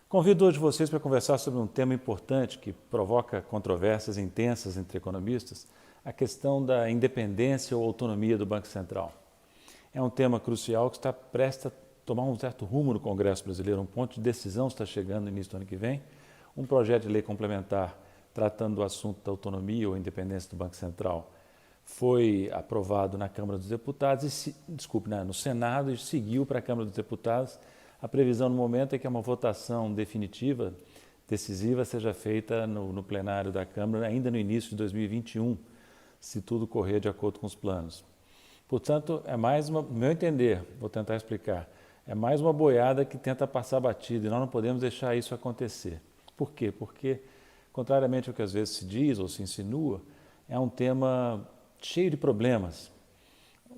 Convido hoje vocês para conversar sobre um tema importante que provoca controvérsias intensas entre economistas, a questão da independência ou autonomia do Banco Central. É um tema crucial que está prestes a tomar um certo rumo no Congresso brasileiro, um ponto de decisão está chegando no início do ano que vem, um projeto de lei complementar tratando do assunto da autonomia ou independência do Banco Central foi aprovado na Câmara dos Deputados, no Senado, e seguiu para a Câmara dos Deputados. A previsão no momento é que uma votação definitiva, decisiva, seja feita no plenário da Câmara ainda no início de 2021, se tudo correr de acordo com os planos. Portanto, no meu entender, vou tentar explicar, é mais uma boiada que tenta passar batida e nós não podemos deixar isso acontecer. Por quê? Porque, contrariamente ao que às vezes se diz ou se insinua, é um tema cheio de problemas.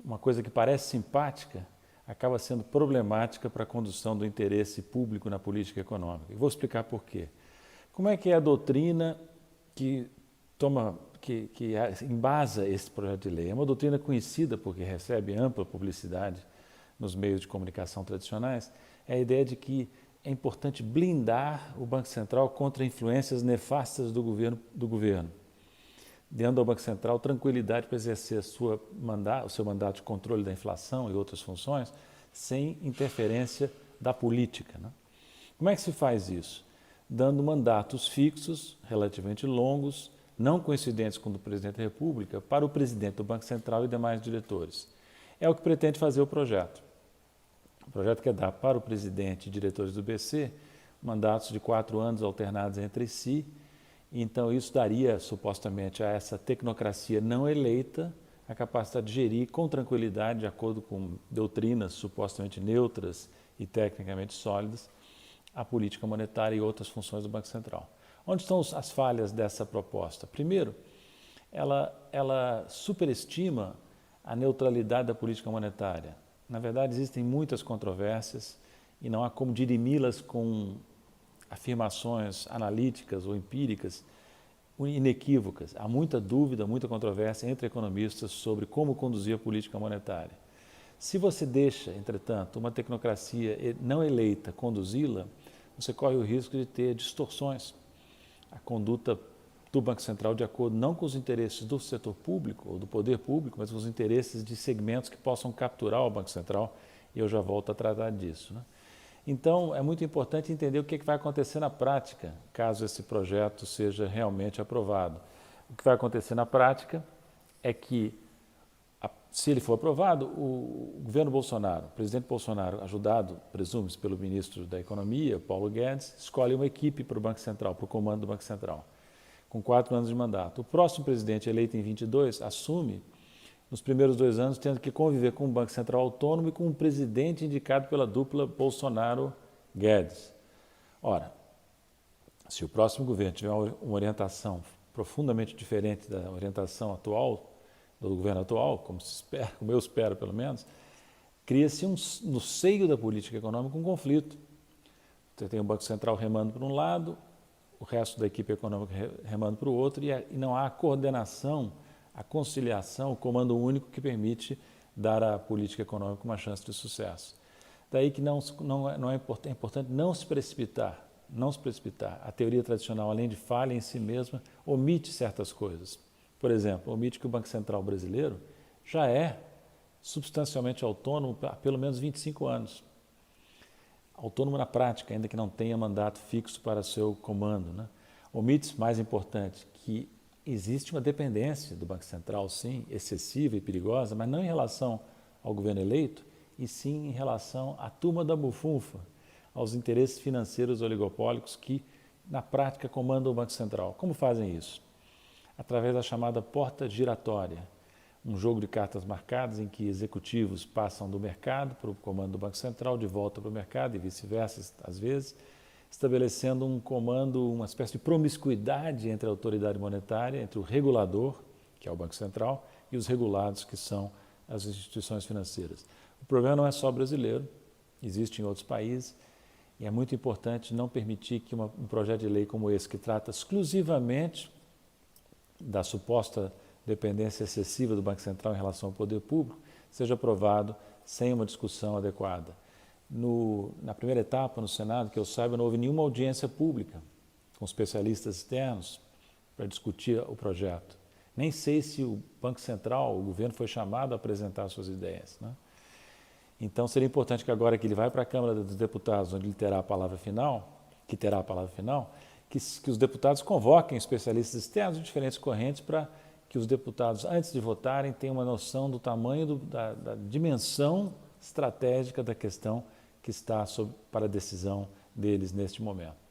Uma coisa que parece simpática acaba sendo problemática para a condução do interesse público na política econômica. E vou explicar por quê. Como é que é a doutrina que embasa esse projeto de lei? É uma doutrina conhecida porque recebe ampla publicidade nos meios de comunicação tradicionais. É a ideia de que é importante blindar o Banco Central contra influências nefastas do governo. Dando ao Banco Central tranquilidade para exercer o seu mandato de controle da inflação e outras funções, sem interferência da política, né? Como é que se faz isso? Dando mandatos fixos, relativamente longos, não coincidentes com o do Presidente da República, para o Presidente do Banco Central e demais diretores. É o que pretende fazer o projeto. O projeto quer dar para o Presidente e diretores do BC mandatos de 4 anos alternados entre si. Então, isso daria, supostamente, a essa tecnocracia não eleita a capacidade de gerir com tranquilidade, de acordo com doutrinas supostamente neutras e tecnicamente sólidas, a política monetária e outras funções do Banco Central. Onde estão as falhas dessa proposta? Primeiro, ela superestima a neutralidade da política monetária. Na verdade, existem muitas controvérsias e não há como dirimi-las com afirmações analíticas ou empíricas inequívocas. Há muita dúvida, muita controvérsia entre economistas sobre como conduzir a política monetária. Se você deixa, entretanto, uma tecnocracia não eleita conduzi-la, você corre o risco de ter distorções. A conduta do Banco Central de acordo não com os interesses do setor público ou do poder público, mas com os interesses de segmentos que possam capturar o Banco Central, e eu já volto a tratar disso, né? Então, é muito importante entender o que vai acontecer na prática, caso esse projeto seja realmente aprovado. O que vai acontecer na prática é que, se ele for aprovado, o governo Bolsonaro, o presidente Bolsonaro, ajudado, presume-se, pelo ministro da Economia, Paulo Guedes, escolhe uma equipe para o Banco Central, para o comando do Banco Central, com 4 anos de mandato. O próximo presidente, eleito em 22, assume nos primeiros 2 anos, tendo que conviver com um Banco Central autônomo e com um presidente indicado pela dupla Bolsonaro-Guedes. Ora, se o próximo governo tiver uma orientação profundamente diferente da orientação atual, do governo atual, como eu espero pelo menos, cria-se no seio da política econômica um conflito. Você tem o Banco Central remando para um lado, o resto da equipe econômica remando para o outro, e não há a coordenação, a conciliação, o comando único que permite dar à política econômica uma chance de sucesso. Daí que é importante não se precipitar, A teoria tradicional, além de falha em si mesma, omite certas coisas. Por exemplo, omite que o Banco Central brasileiro já é substancialmente autônomo há pelo menos 25 anos. Autônomo na prática, ainda que não tenha mandato fixo para seu comando, né? Omite, mais importante, que existe uma dependência do Banco Central, sim, excessiva e perigosa, mas não em relação ao governo eleito, e sim em relação à turma da bufunfa, aos interesses financeiros oligopólicos que, na prática, comandam o Banco Central. Como fazem isso? Através da chamada porta giratória, um jogo de cartas marcadas em que executivos passam do mercado para o comando do Banco Central, de volta para o mercado e vice-versa, às vezes, estabelecendo um comando, uma espécie de promiscuidade entre a autoridade monetária, entre o regulador, que é o Banco Central, e os regulados, que são as instituições financeiras. O problema não é só brasileiro, existe em outros países, e é muito importante não permitir que um projeto de lei como esse, que trata exclusivamente da suposta dependência excessiva do Banco Central em relação ao poder público, seja aprovado sem uma discussão adequada. Na primeira etapa, no Senado, que eu saiba, não houve nenhuma audiência pública com especialistas externos para discutir o projeto. Nem sei se o Banco Central, o governo, foi chamado a apresentar suas ideias, né? Então, seria importante que agora que ele vai para a Câmara dos Deputados, onde ele terá a palavra final, que os deputados convoquem especialistas externos de diferentes correntes para que os deputados, antes de votarem, tenham uma noção do tamanho, da dimensão estratégica da questão que está para a decisão deles neste momento.